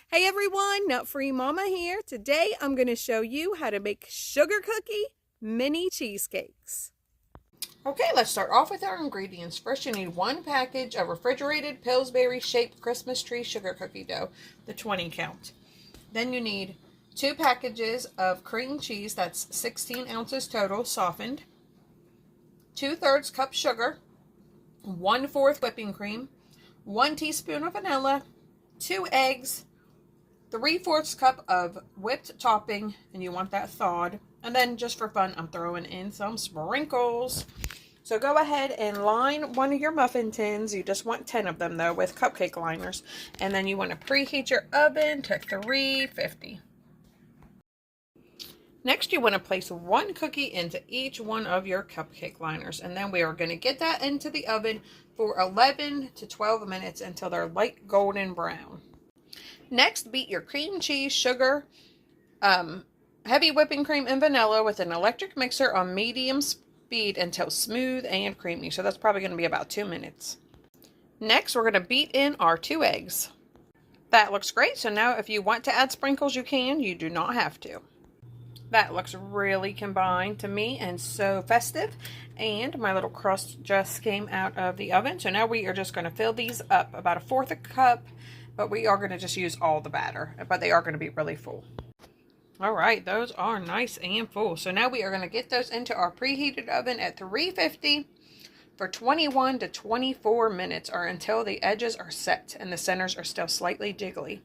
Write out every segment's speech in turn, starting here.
Hey everyone, Nut Free Mama here. Today I'm going to show you how to make sugar cookie mini cheesecakes. Okay, let's start off with our ingredients. First, you need 1 package of refrigerated Pillsbury shaped Christmas tree sugar cookie dough, the 20 count. Then you need 2 packages of cream cheese, that's 16 ounces total, softened, 2/3 cup sugar, 1/4 whipping cream, 1 teaspoon of vanilla, 2 eggs, 3/4 cup of whipped topping, and you want that thawed. And then just for fun, I'm throwing in some sprinkles. So go ahead and line one of your muffin tins. You just want 10 of them though, with cupcake liners. And then you want to preheat your oven to 350. Next, you want to place 1 cookie into each one of your cupcake liners. And then we are going to get that into the oven for 11 to 12 minutes until they're light golden brown. Next, beat your cream cheese, sugar, heavy whipping cream, and vanilla with an electric mixer on medium speed until smooth and creamy. So that's probably going to be about 2 minutes. Next, we're going to beat in our 2 eggs. That looks great. So now if you want to add sprinkles, you can. You do not have to. That looks really combined to me and so festive. And my little crust just came out of the oven. So now we are just going to fill these up, about 1/4 cup. But we are going to just use all the batter. But they are going to be really full. Alright, those are nice and full. So now we are going to get those into our preheated oven at 350 for 21 to 24 minutes, or until the edges are set and the centers are still slightly jiggly.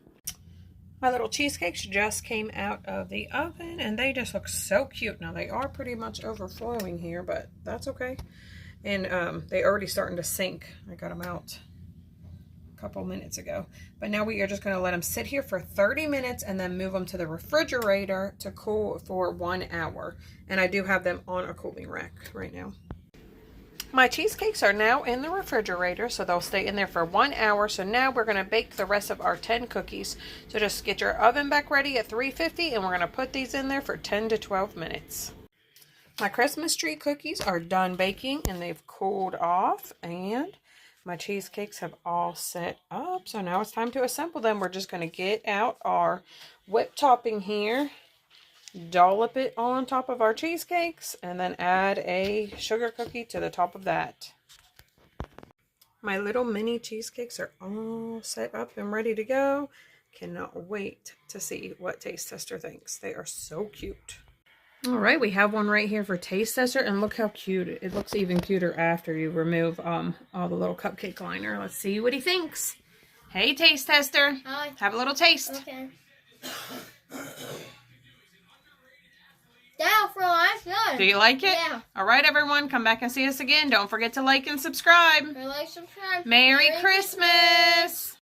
My little cheesecakes just came out of the oven and they just look so cute. Now they are pretty much overflowing here, but that's okay. And they're already starting to sink. I got them out couple minutes ago. But now we are just going to let them sit here for 30 minutes and then move them to the refrigerator to cool for 1 hour. And I do have them on a cooling rack right now. My cheesecakes are now in the refrigerator, so they'll stay in there for 1 hour. So now we're going to bake the rest of our 10 cookies. So just get your oven back ready at 350 and we're going to put these in there for 10 to 12 minutes. My Christmas tree cookies are done baking and they've cooled off, and my cheesecakes have all set up. So now it's time to assemble them. We're just going to get out our whipped topping here, dollop it on top of our cheesecakes, and then add a sugar cookie to the top of that. My little mini cheesecakes are all set up and ready to go. Cannot wait to see what Taste Tester thinks. They are so cute. All right, we have one right here for Taste Tester, and look how cute it looks. Even cuter after you remove all the little cupcake liner. Let's see what he thinks. Hey, Taste Tester. Hi. Have a little taste. Okay. Yeah, for that's good. Do you like it? Yeah. All right, everyone, come back and see us again. Don't forget to like and subscribe. Subscribe. Merry Christmas.